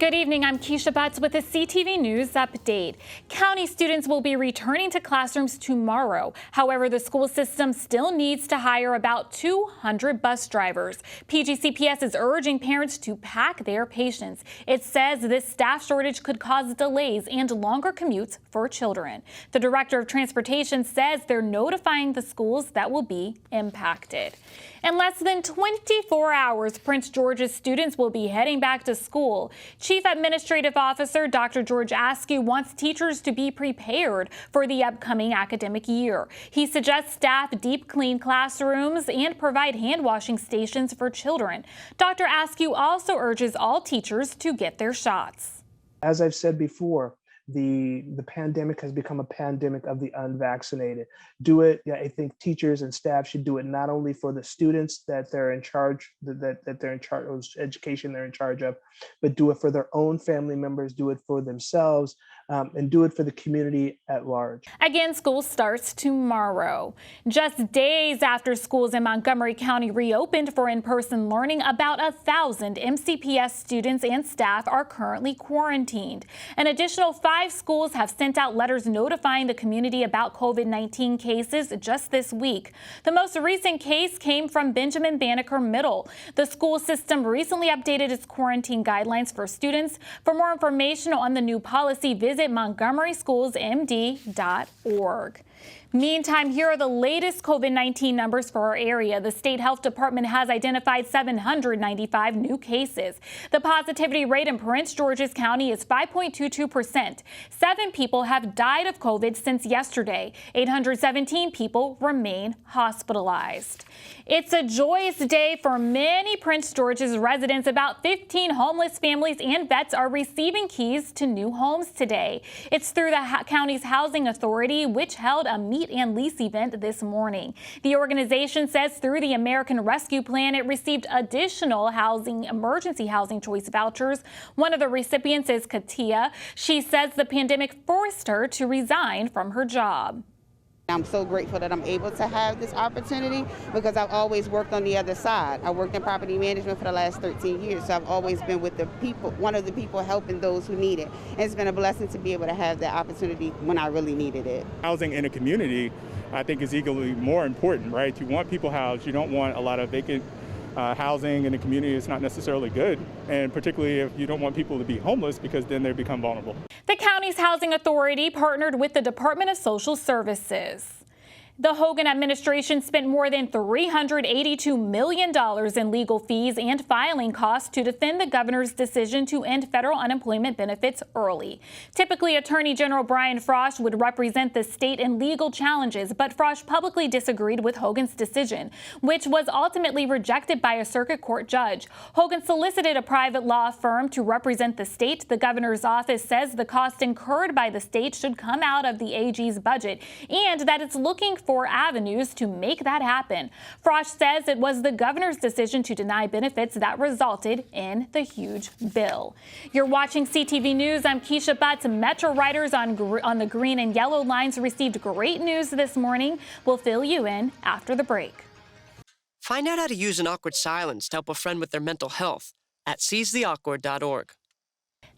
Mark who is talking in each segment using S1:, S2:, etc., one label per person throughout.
S1: Good evening, I'm Keisha Butts with a CTV News update. County students will be returning to classrooms tomorrow. However, the school system still needs to hire about 200 bus drivers. PGCPS is urging parents to pack their patience. It says this staff shortage could cause delays and longer commutes for children. The director of transportation says they're notifying the schools that will be impacted. In less than 24 hours, Prince George's students will be heading back to school. Chief Administrative Officer Dr. George Askew wants teachers to be prepared for the upcoming academic year. He suggests staff deep clean classrooms and provide hand washing stations for children. Dr. Askew also urges all teachers to get their shots.
S2: As I've said before, the pandemic has become a pandemic of the unvaccinated. I think teachers and staff should do it not only for the students that they're in charge, that they're in charge of education they're in charge of, but do it for their own family members, do it for themselves, and do it for the community at large.
S1: Again, school starts tomorrow. Just days after schools in Montgomery County reopened for in-person learning, about 1,000 MCPS students and staff are currently quarantined. An additional 5 schools have sent out letters notifying the community about COVID-19 cases just this week. The most recent case came from Benjamin Banneker Middle. The school system recently updated its quarantine guidelines for students. For more information on the new policy, visit montgomeryschools.md.org. Meantime, here are the latest COVID-19 numbers for our area. The state health department has identified 795 new cases. The positivity rate in Prince George's County is 5.22%. 7 people have died of COVID since yesterday. 817 people remain hospitalized. It's a joyous day for many Prince George's residents. About 15 homeless families and vets are receiving keys to new homes today. It's through the county's housing authority, which held a meet and lease event this morning. The organization says through the American Rescue Plan, it received additional emergency housing choice vouchers. One of the recipients is Katia. She says the pandemic forced her to resign from her job.
S3: I'm so grateful that I'm able to have this opportunity because I've always worked on the other side. I worked in property management for the last 13 years, so I've always been with the people, one of the people helping those who need it. And it's been a blessing to be able to have that opportunity when I really needed it.
S4: Housing in a community, I think, is equally more important, right? You want people housed. You don't want a lot of vacant housing in the community. Is not necessarily good, and particularly if you don't want people to be homeless, because then they become vulnerable.
S1: The county's housing authority partnered with the Department of Social Services. The Hogan administration spent more than $382 million in legal fees and filing costs to defend the governor's decision to end federal unemployment benefits early. Typically, Attorney General Brian Frosch would represent the state in legal challenges, but Frosch publicly disagreed with Hogan's decision, which was ultimately rejected by a circuit court judge. Hogan solicited a private law firm to represent the state. The governor's office says the cost incurred by the state should come out of the AG's budget and that it's looking for avenues to make that happen. Frosch says it was the governor's decision to deny benefits that resulted in the huge bill. You're watching CTV News. I'm Keisha Butts. Metro riders on the green and yellow lines received great news this morning. We'll fill you in after the break.
S5: Find out how to use an awkward silence to help a friend with their mental health at seizetheawkward.org.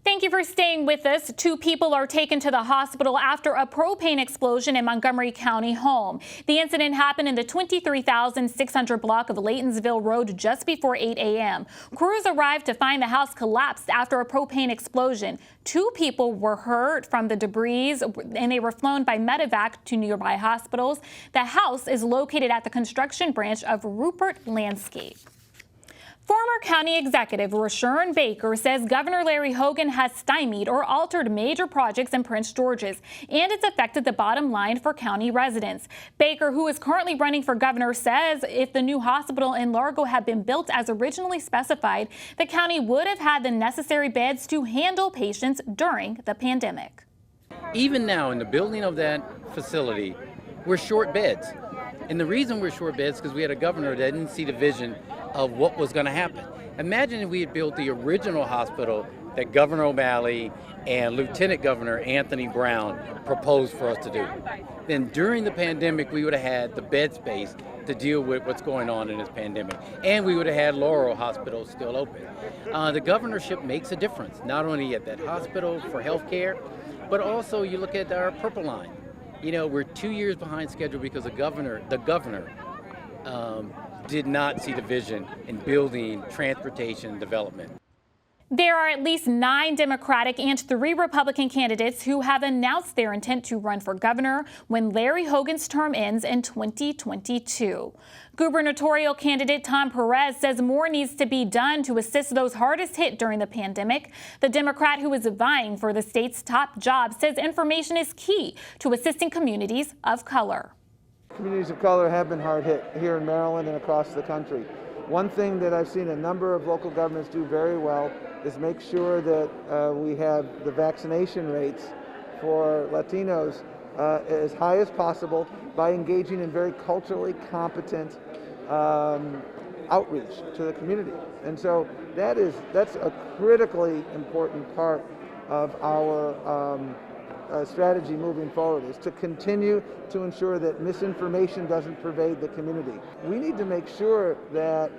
S1: Thank you for staying with us. 2 people are taken to the hospital after a propane explosion in Montgomery County home. The incident happened in the 23,600 block of Laytonsville Road just before 8 a.m. Crews arrived to find the house collapsed after a propane explosion. 2 people were hurt from the debris, and they were flown by medevac to nearby hospitals. The house is located at the construction branch of Rupert Landscape. Former county executive Rashawn Baker says Governor Larry Hogan has stymied or altered major projects in Prince George's, and it's affected the bottom line for county residents. Baker, who is currently running for governor, says if the new hospital in Largo had been built as originally specified, the county would have had the necessary beds to handle patients during the pandemic.
S6: Even now, in the building of that facility, we're short beds. And the reason we're short beds is because we had a governor that didn't see the vision of what was going to happen. Imagine if we had built the original hospital that Governor O'Malley and Lieutenant Governor Anthony Brown proposed for us to do. Then during the pandemic, we would have had the bed space to deal with what's going on in this pandemic. And we would have had Laurel Hospital still open. The governorship makes a difference, not only at that hospital for health care, but also you look at our Purple Line. You know, we're 2 years behind schedule because the governor did not see the vision in building transportation development.
S1: There are at least 9 Democratic and 3 Republican candidates who have announced their intent to run for governor when Larry Hogan's term ends in 2022. Gubernatorial candidate Gov Perez says more needs to be done to assist those hardest hit during the pandemic. The Democrat who is vying for the state's top job says information is key to assisting communities of color.
S7: Communities of color have been hard hit here in Maryland and across the country. One thing that I've seen a number of local governments do very well is make sure that we have the vaccination rates for Latinos as high as possible by engaging in very culturally competent outreach to the community. And so that's a critically important part of our strategy moving forward, is to continue to ensure that misinformation doesn't pervade the community. We need to make sure that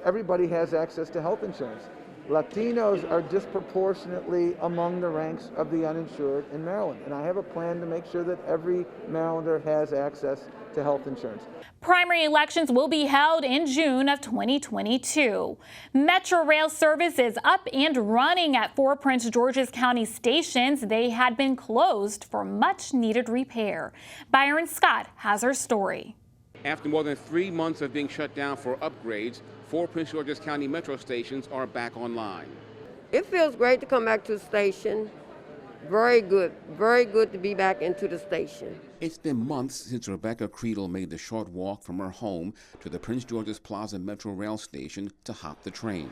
S7: everybody has access to health insurance. Latinos are disproportionately among the ranks of the uninsured in Maryland, and I have a plan to make sure that every Marylander has access to health insurance.
S1: Primary elections will be held in June of 2022. Metro Rail service is up and running at 4 Prince George's County stations. They had been closed for much needed repair. Byron Scott has our story.
S8: After more than 3 months of being shut down for upgrades, 4 Prince George's County Metro stations are back online.
S9: It feels great to come back to the station. Very good to be back into the station.
S10: It's been months since Rebecca Creedle made the short walk from her home to the Prince George's Plaza Metro Rail Station to hop the train.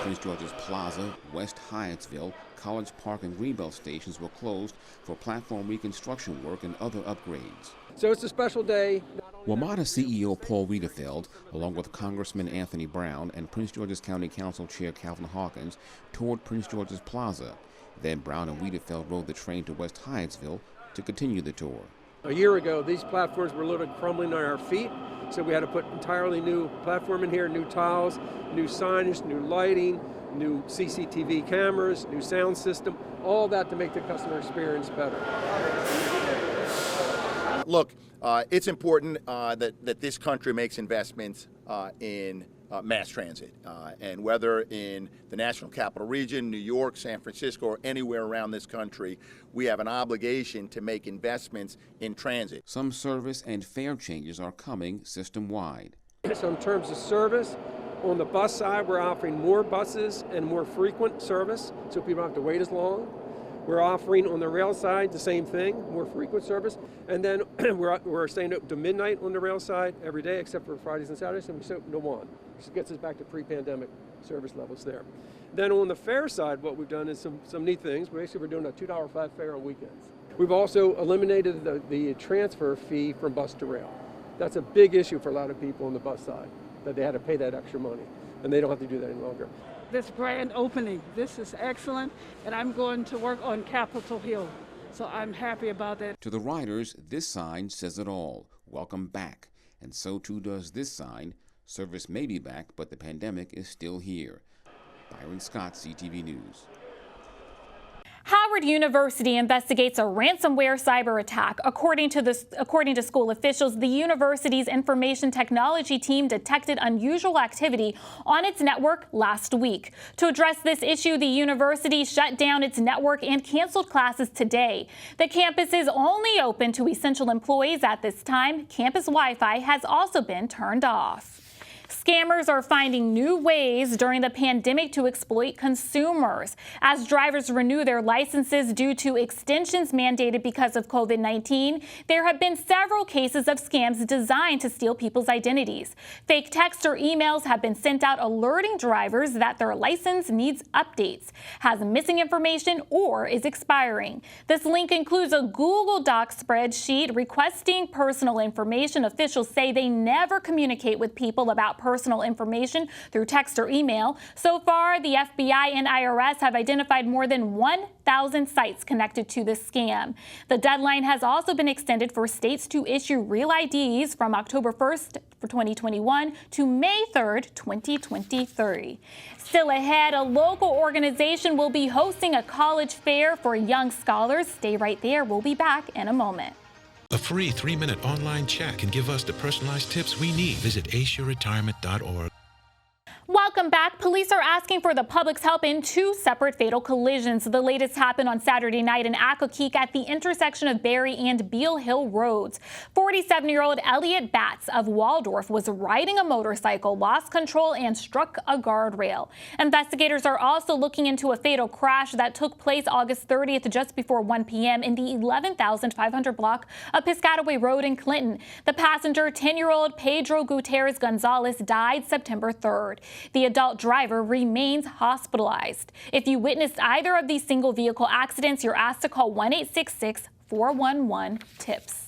S10: Prince George's Plaza, West Hyattsville, College Park, and Greenbelt stations were closed for platform reconstruction work and other upgrades.
S11: So it's a special day.
S10: WMATA CEO Paul Wiedefeld, along with Congressman Anthony Brown and Prince George's County Council Chair Calvin Hawkins, toured Prince George's Plaza. Then Brown and Wiedefeld rode the train to West Hyattsville to continue the tour.
S11: A year ago, these platforms were literally crumbling on our feet, so we had to put entirely new platform in here, new tiles, new signage, new lighting, new CCTV cameras, new sound system, all that to make the customer experience better.
S12: Look, it's important that this country makes investments in mass transit. And whether in the National Capital Region, New York, San Francisco, or anywhere around this country, we have an obligation to make investments in transit.
S10: Some service and fare changes are coming system-wide.
S11: So in terms of service, on the bus side, we're offering more buses and more frequent service, so people don't have to wait as long. We're offering on the rail side the same thing, more frequent service. And then we're staying open to midnight on the rail side every day except for Fridays and Saturdays, and we stay open to 1. Which gets us back to pre-pandemic service levels there. Then on the fare side, what we've done is some neat things. Basically, we're doing a $2.05 fare on weekends. We've also eliminated the transfer fee from bus to rail. That's a big issue for a lot of people on the bus side, that they had to pay that extra money, and they don't have to do that any longer.
S13: This grand opening, this is excellent, and I'm going to work on Capitol Hill, so I'm happy about that.
S10: To the riders, this sign says it all. Welcome back. And so too does this sign. Service may be back, but the pandemic is still here. Byron Scott, CTV News.
S1: Howard University investigates a ransomware cyber attack. According to school officials, the university's information technology team detected unusual activity on its network last week. To address this issue, the university shut down its network and canceled classes today. The campus is only open to essential employees at this time. Campus Wi-Fi has also been turned off. Scammers are finding new ways during the pandemic to exploit consumers. As drivers renew their licenses due to extensions mandated because of COVID-19, there have been several cases of scams designed to steal people's identities. Fake texts or emails have been sent out alerting drivers that their license needs updates, has missing information, or is expiring. This link includes a Google Docs spreadsheet requesting personal information. Officials say they never communicate with people about about personal information through text or email. So far, the FBI and IRS have identified more than 1,000 sites connected to this scam. The deadline has also been extended for states to issue real IDs from October 1st for 2021 to May 3rd, 2023. Still ahead, a local organization will be hosting a college fair for young scholars. Stay right there. We'll be back in a moment.
S14: A free 3-minute online chat can give us the personalized tips we need. Visit aceyourretirement.org.
S1: Welcome back. Police are asking for the public's help in 2 separate fatal collisions. The latest happened on Saturday night in Accokeek at the intersection of Berry and Beale Hill Roads. 47-year-old Elliot Batts of Waldorf was riding a motorcycle, lost control, and struck a guardrail. Investigators are also looking into a fatal crash that took place August 30th just before 1 p.m. in the 11,500 block of Piscataway Road in Clinton. The passenger, 10-year-old Pedro Gutierrez Gonzalez, died September 3rd. The adult driver remains hospitalized. If you witnessed either of these single vehicle accidents, you're asked to call 1-866-411-TIPS.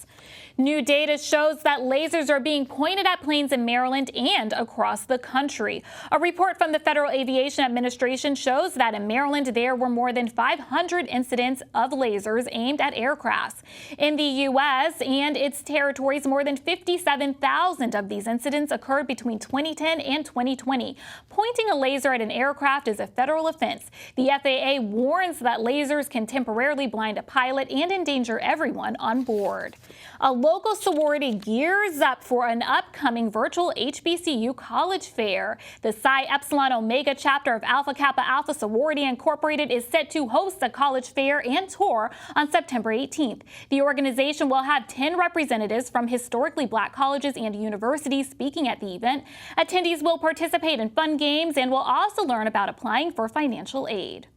S1: New data shows that lasers are being pointed at planes in Maryland and across the country. A report from the Federal Aviation Administration shows that in Maryland there were more than 500 incidents of lasers aimed at aircrafts. In the U.S. and its territories, more than 57,000 of these incidents occurred between 2010 and 2020. Pointing a laser at an aircraft is a federal offense. The FAA warns that lasers can temporarily blind a pilot and endanger everyone on board. A local sorority gears up for an upcoming virtual HBCU college fair. The Psi Epsilon Omega chapter of Alpha Kappa Alpha Sorority Incorporated is set to host a college fair and tour on September 18th. The organization will have 10 representatives from historically black colleges and universities speaking at the event. Attendees will participate in fun games and will also learn about applying for financial aid.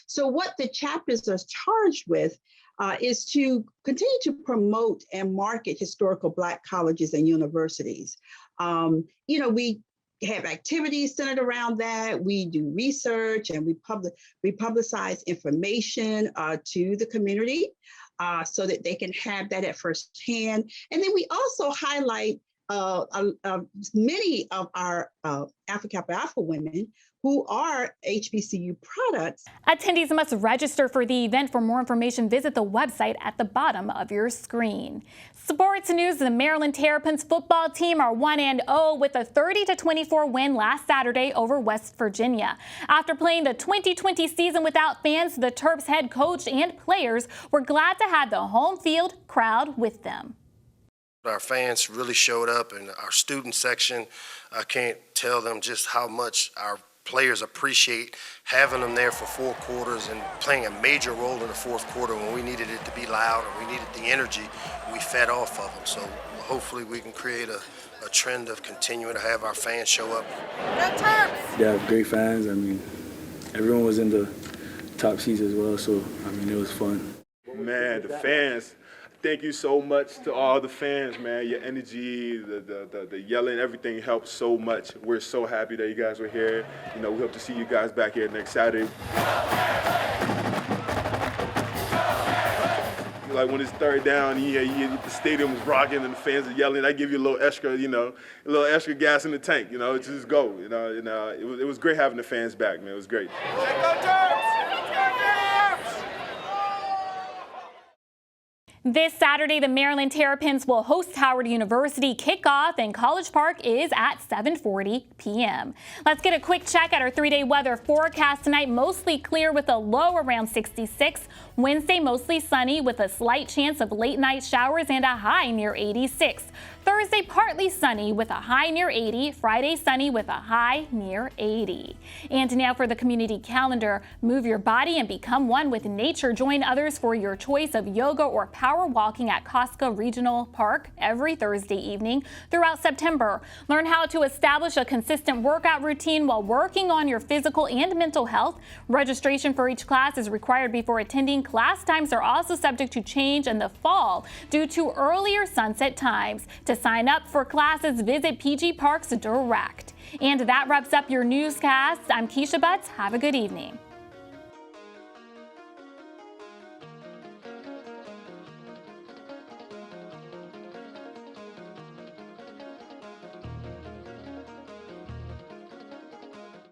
S15: So what the chapters are charged with is to continue to promote and market historical Black colleges and universities. We have activities centered around that. We do research and we publicize information to the community so that they can have that at first hand. And then we also highlight many of our Alpha Kappa Alpha women who are HBCU products.
S1: Attendees must register for the event. For more information, visit the website at the bottom of your screen. Sports news, the Maryland Terrapins football team are 1-0 with a 30-24 win last Saturday over West Virginia. After playing the 2020 season without fans, the Terps head coach and players were glad to have the home field crowd with them.
S16: Our fans really showed up, and our student section, I can't tell them just how much our players appreciate having them there for 4 quarters and playing a major role in the 4th quarter when we needed it to be loud and we needed the energy. We fed off of them, so hopefully we can create a trend of continuing to have our fans show up.
S17: They have great fans. I mean, everyone was in the top seats as well, so I mean, it was fun.
S18: Man, the fans. Thank you so much to all the fans, man. Your energy, the yelling, everything helps so much. We're so happy that you guys were here. We hope to see you guys back here next Saturday. Like when it's 3rd down, the stadium is rocking and the fans are yelling. I give you a little extra, a little extra gas in the tank. Just go. It was great having the fans back, man. It was great.
S1: This Saturday, the Maryland Terrapins will host Howard University. Kickoff in College Park is at 7:40 p.m. Let's get a quick check at our 3-day weather forecast tonight. Mostly clear with a low around 66. Wednesday, mostly sunny with a slight chance of late night showers and a high near 86. Thursday, partly sunny with a high near 80. Friday, sunny with a high near 80. And now for the community calendar. Move your body and become one with nature. Join others for your choice of yoga or power walking at Costco Regional Park every Thursday evening throughout September. Learn how to establish a consistent workout routine while working on your physical and mental health. Registration for each class is required before attending. Class times are also subject to change in the fall due to earlier sunset times. To sign up for classes, visit PG Parks Direct. And that wraps up your newscast. I'm Keisha Butts. Have a good evening.